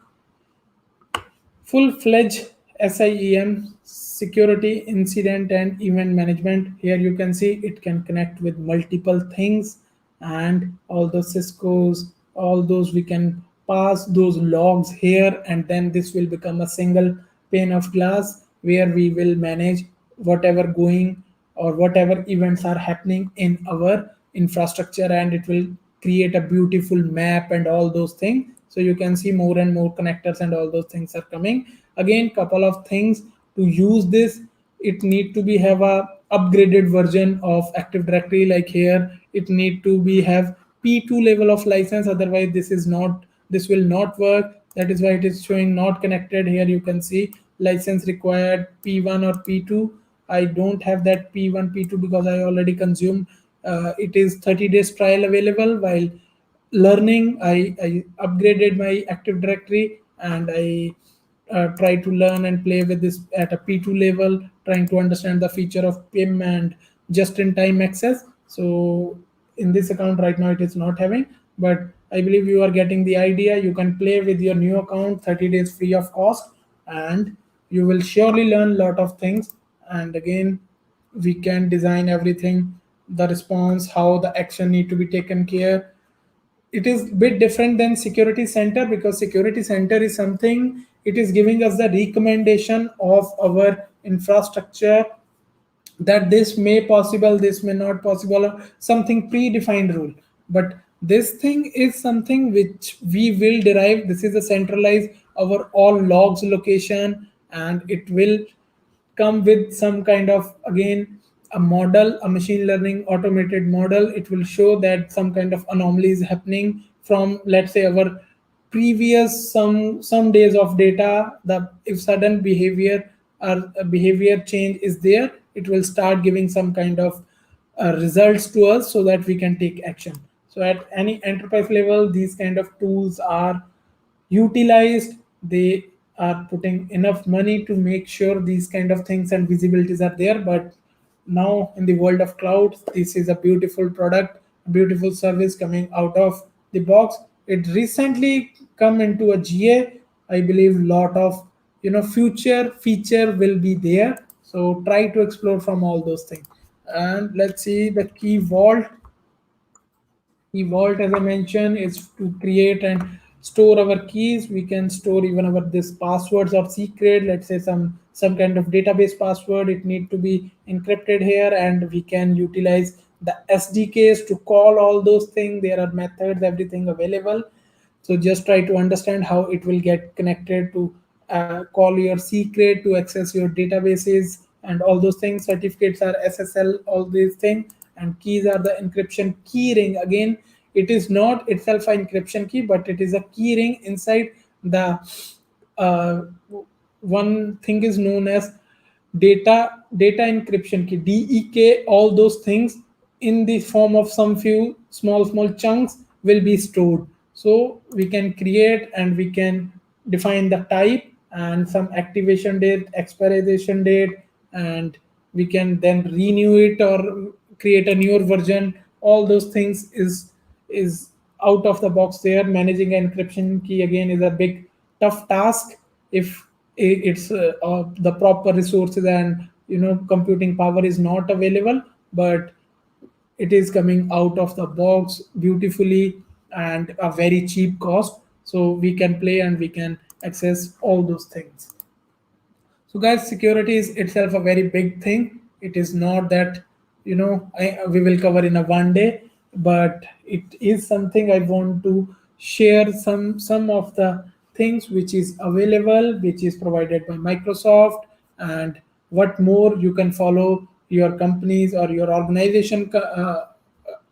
A: full-fledged SIEM, security incident and event management. Here you can see it can connect with multiple things, and all those Cisco's, all those we can pass those logs here, and then this will become a single pane of glass where we will manage whatever going or whatever events are happening in our infrastructure, and it will create a beautiful map and all those things. So you can see more and more connectors and all those things are coming. Again, couple of things to use this, it need to be have a upgraded version of Active Directory. Like here it need to be have P2 level of license, otherwise this is not, this will not work. That is why it is showing not connected. Here you can see license required P1 or P2. I don't have that P1 P2 because I already consumed. It is 30 days trial available. While learning, I upgraded my Active Directory, and I try to learn and play with this at a P2 level, trying to understand the feature of PIM and just-in-time access. So in this account right now it is not having, but I believe you are getting the idea. You can play with your new account 30 days free of cost, and you will surely learn a lot of things. And again, we can design everything, the response, how the action need to be taken care. It is a bit different than security center, because security center is something, it is giving us the recommendation of our infrastructure, that this may possible, this may not possible, or something predefined rule. But this thing is something which we will derive. This is a centralized our all logs location, and it will come with some kind of, again, a model, a machine learning automated model. It will show that some kind of anomaly is happening from, let's say, our previous some days of data. The if sudden behavior or a behavior change is there, it will start giving some kind of results to us so that we can take action. So at any enterprise level, these kind of tools are utilized. They are putting enough money to make sure these kind of things and visibilities are there. But now in the world of clouds, this is a beautiful product, beautiful service coming out of the box. It recently come into a GA. I believe lot of future feature will be there. So try to explore from all those things. And let's see the key vault. The vault, as I mentioned, is to create and store our keys. We can store even our this passwords or secret. Let's say some kind of database password. It need to be encrypted here, and we can utilize the SDKs to call all those things. There are methods, everything available. So just try to understand how it will get connected to call your secret, to access your databases and all those things. Certificates are SSL, all these things, and keys are the encryption key ring. Again, it is not itself an encryption key, but it is a key ring inside the uh, one thing is known as data encryption key, DEK. All those things in the form of some few small chunks will be stored. So we can create and we can define the type and some activation date, expiration date, and we can then renew it or create a newer version. All those things is out of the box there. Managing an encryption key again is a big tough task if it's the proper resources and computing power is not available. But it is coming out of the box beautifully and a very cheap cost, so we can play and we can access all those things. So, guys, security is itself a very big thing. It is not that we will cover in a one day, but it is something I want to share some of the things which is available, which is provided by Microsoft, and what more you can follow your companies or your organization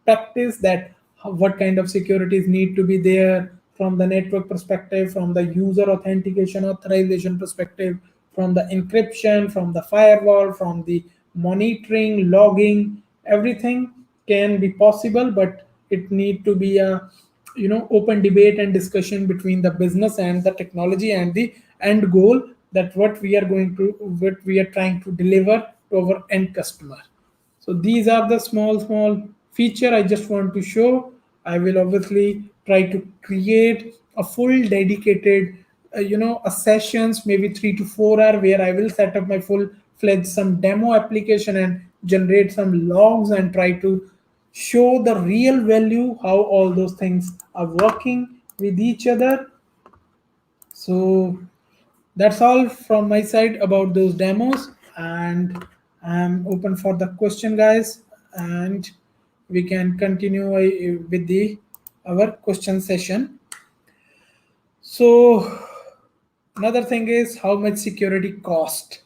A: practice, that what kind of securities need to be there from the network perspective, from the user authentication authorization perspective, from the encryption, from the firewall, from the monitoring, logging. Everything can be possible, but it need to be a open debate and discussion between the business and the technology and the end goal, that what we are trying to deliver to our end customer. So these are the small feature I just want to show. I will obviously try to create a full dedicated, a sessions, maybe 3 to 4 hour, where I will set up my full fledged some demo application and generate some logs and try to show the real value, how all those things are working with each other. So that's all from my side about those demos, and I'm open for the question, guys, and we can continue with the our question session. So another thing is how much security cost.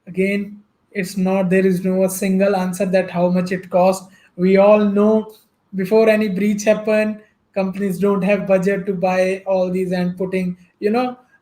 A: Again, it's not, there is no a single answer that how much it costs. We all know before any breach happen, companies don't have budget to buy all these and putting,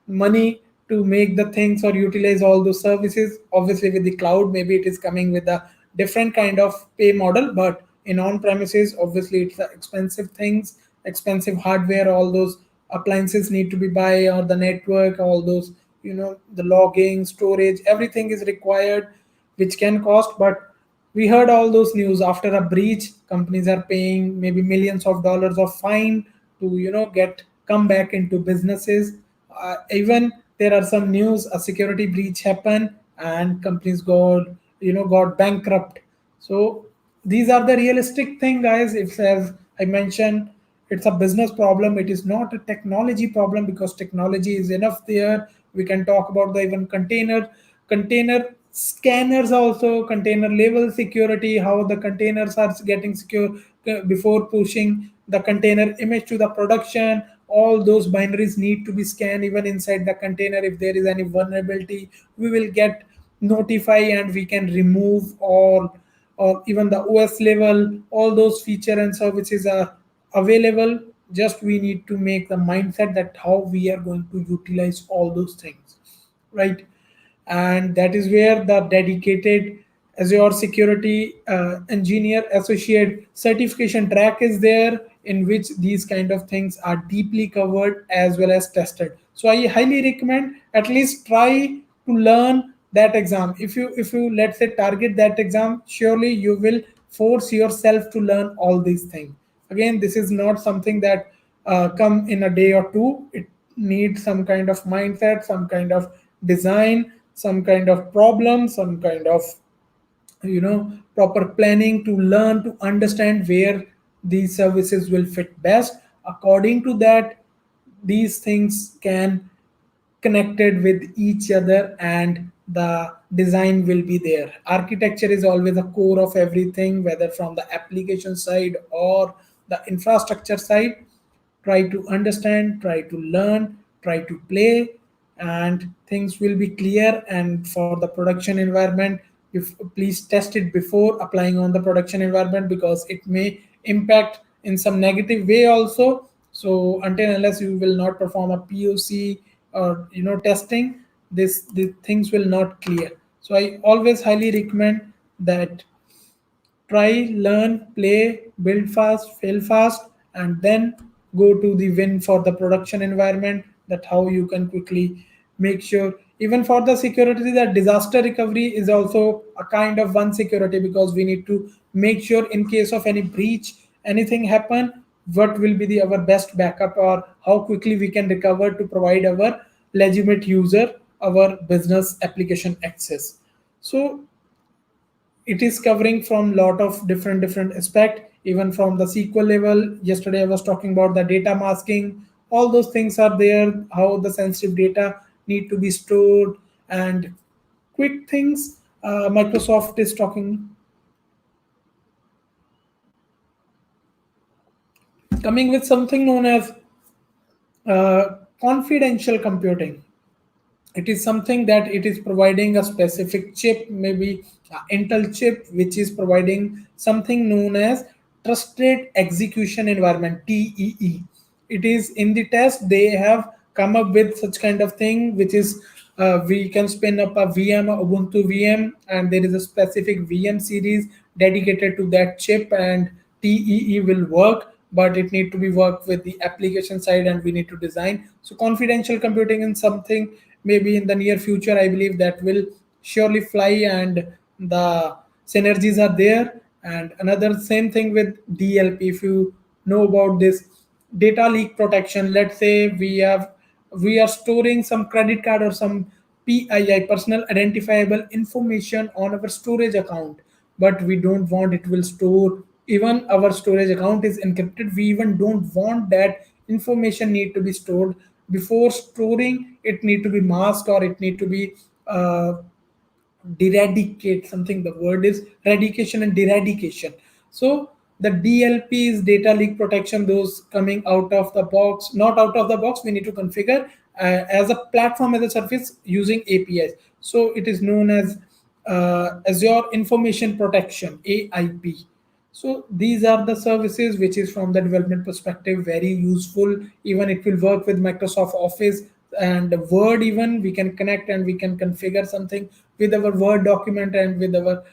A: money to make the things or utilize all those services. Obviously, with the cloud, maybe it is coming with a different kind of pay model, but in on premises, obviously it's the expensive things, expensive hardware, all those appliances need to be buy, or the network, all those, the logging, storage, everything is required, which can cost. But we heard all those news, after a breach companies are paying maybe millions of dollars of fine to get come back into businesses. Even there are some news, a security breach happened and companies got bankrupt. So these are the realistic thing, guys. It's, as I mentioned, it's a business problem, it is not a technology problem, because technology is enough there. We can talk about the even container scanners, also container level security, how the containers are getting secure before pushing the container image to the production. All those binaries need to be scanned even inside the container. If there is any vulnerability, we will get notify and we can remove, or even the OS level, all those feature and services are available. Just we need to make the mindset that how we are going to utilize all those things, right? And that is where the dedicated Azure security engineer associate certification track is there, in which these kind of things are deeply covered as well as tested. So I highly recommend at least try to learn that exam. If you let's say target that exam, surely you will force yourself to learn all these things. Again, this is not something that come in a day or two. It needs some kind of mindset, some kind of design, some kind of problem, some kind of proper planning to learn, to understand where these services will fit best. According to that, these things can connected with each other, and the design will be there. Architecture is always the core of everything, whether from the application side or the infrastructure side. Try to understand, try to learn, try to play, and things will be clear. And for the production environment, if please test it before applying on the production environment, because it may impact in some negative way also. So until unless you will not perform a POC or testing, this the things will not clear. So I always highly recommend that try, learn, play, build fast, fail fast, and then go to the win for the production environment. That how you can quickly make sure. Even for the security, that disaster recovery is also a kind of one security, because we need to make sure in case of any breach, anything happen, what will be the our best backup, or how quickly we can recover to provide our legitimate user our business application access. So it is covering from lot of different aspect, even from the SQL level. Yesterday I was talking about the data masking. All those things are there, how the sensitive data need to be stored, and quick things. Microsoft is talking, coming with something known as confidential computing. It is something that it is providing a specific chip, maybe Intel chip, which is providing something known as trusted execution environment, TEE. It is in the test they have come up with such kind of thing, which is we can spin up a VM, a Ubuntu VM, and there is a specific VM series dedicated to that chip, and TEE will work, but it need to be worked with the application side, and we need to design. So confidential computing is something maybe in the near future, I believe that will surely fly, and the synergies are there. And another same thing with DLP, if you know about this, data leak protection. Let's say we are storing some credit card or some PII, personal identifiable information, on our storage account, but we don't want it will store even our storage account is encrypted. We even don't want that information need to be stored. Before storing, it need to be masked, or it need to be deradicate something. The word is radication and deradication. So the DLP is data leak protection. Those coming out of the box, not out of the box, we need to configure as a platform as a service using APIs. So it is known as Azure Information Protection, AIP. So these are the services which is from the development perspective very useful. Even it will work with Microsoft Office and Word. Even we can connect and we can configure something with our Word document and with our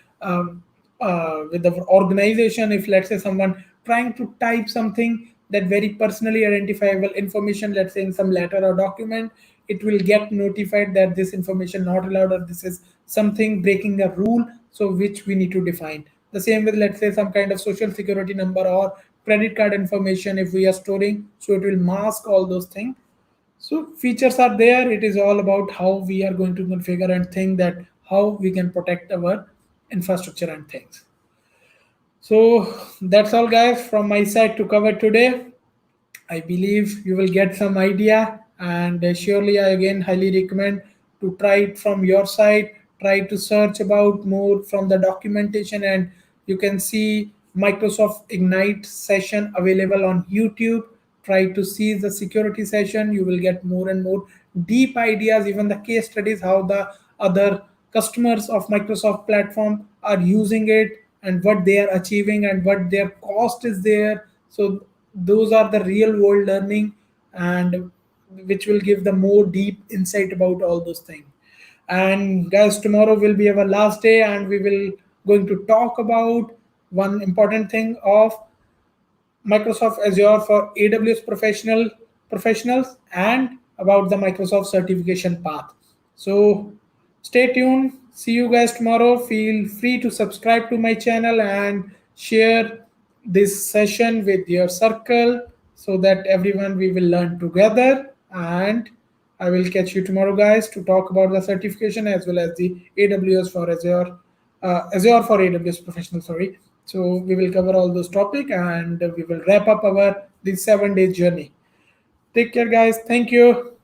A: organization. If let's say someone trying to type something that very personally identifiable information, let's say in some letter or document, it will get notified that this information not allowed, or this is something breaking a rule, so which we need to define. The same with, let's say, some kind of social security number or credit card information, if we are storing, so it will mask all those things. So features are there. It is all about how we are going to configure and think that how we can protect our infrastructure and things. So that's all, guys, from my side to cover today. I believe you will get some idea, and surely I again highly recommend to try it from your side. Try to search about more from the documentation, and you can see Microsoft Ignite session available on YouTube. Try to see the security session. You will get more and more deep ideas, even the case studies, how the other customers of Microsoft platform are using it and what they are achieving and what their cost is there. So those are the real world learning, and which will give the more deep insight about all those things. And guys, tomorrow will be our last day, and we will going to talk about one important thing of Microsoft Azure for AWS professionals, and about the Microsoft certification path. So stay tuned. See you guys tomorrow. Feel free to subscribe to my channel and share this session with your circle, so that everyone we will learn together. And I will catch you tomorrow, guys, to talk about the certification as well as the AWS for Azure for AWS professional. Sorry. So we will cover all those topic, and we will wrap up our this 7 day journey. Take care, guys. Thank you.